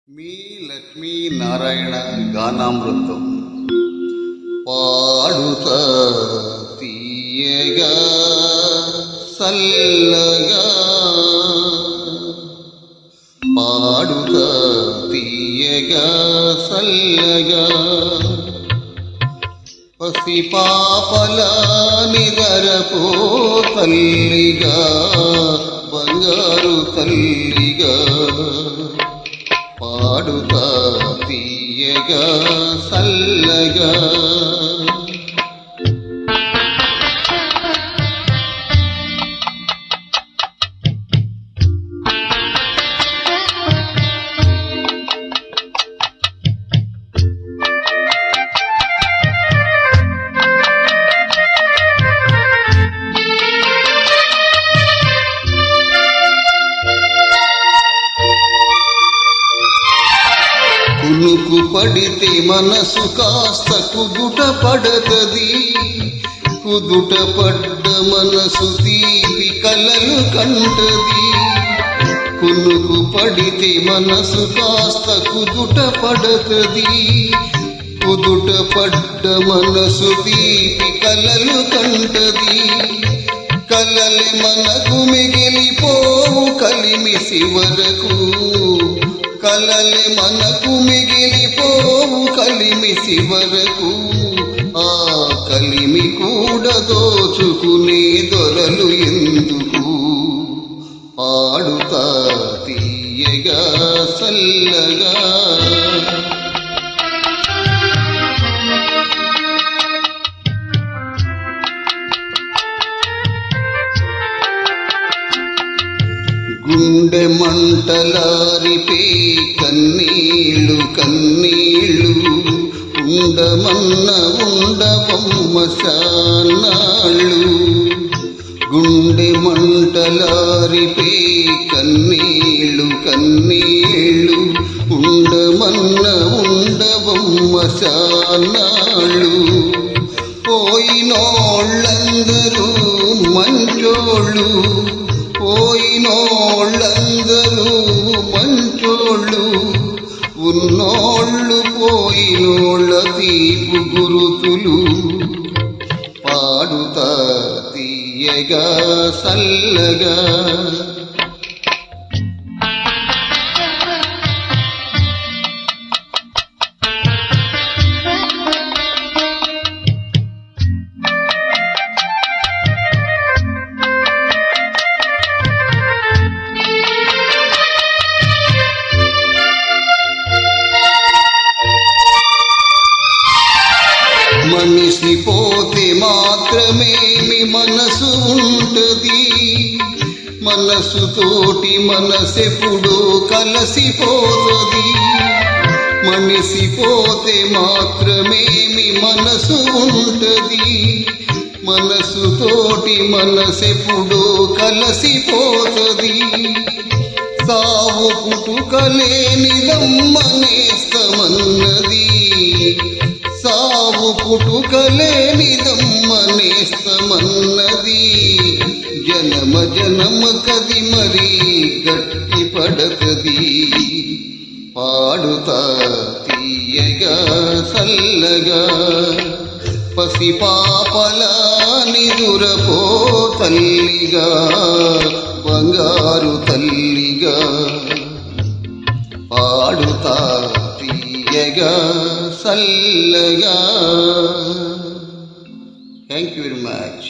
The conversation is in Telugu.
మీ లక్ష్మీ నారాయణ గానామృతం పాడుతా తీయగా సల్లగా పాడుతా తీయగా సల్లగా పసి పాపల నిదరపో తల్లిగా బంగారు తల్లిగా పాడుతా తీయగా సల్లగా కునుకు పడితే మనసు కాస్త కుదుట పడతది, కుదుట పడ్డ మనసు తీపి కలలు కంటది. కునుకు పడితే మనసు కాస్త కుదుట పడతది, కుదుట పడ్డ మనసు తీపి కలలు కంటది. కలలే మనకు మిగిలిపోవు కలిమిసి వరకు, కలలే మనకు మిగిలిపోవు కలిమిసి వరకు. ఆ కలిమి కూడా దోచుకునే దొరలు ఎందుకు? పాడుతా తీయగా సల్లగా గుండె మంటలారిపే కన్నీళ్ళు కన్నీళ్ళు ఉండమన్న ఉండవమ్మ శానాళ్ళు. గుండె మంటలారిపే కన్నీళ్ళు కన్నీళ్ళు ఉండమన్న ఉండవమ్మ శానాళ్ళు. పోయినోళ్ళందరూ మంచోళ్ళు, పోయినోళ్ళందరూ మంచోళ్ళు, ఉన్నోళ్ళు పోయినోళ్ళ తీపు గురుతులు. పాడుతా తీయగా సల్లగా మనిషి పోతే మాత్రమేమి మనసు ఉంటది, మనసుతోటి మనసెప్పుడో కలసిపోతుంది. మనిషి పోతే మాత్రమేమి మనసు ఉంటది, మనసుతోటి మనసెప్పుడో కలసిపోతుంది. సావు పుట్టుకలేనిదమ్మనేస్తమన్నది, సావు పుట్టుకలేనిదమ్మనేస్తమన్నది. జనమ జనమ కది మరీ గట్టి పడతది. పాడుతా తీయగా సల్లగా పసి పాపల నిదురపో తల్లిగా బంగారు తల్లిగా. పాడుతా తీయగా సల్లగా. Thank you very much.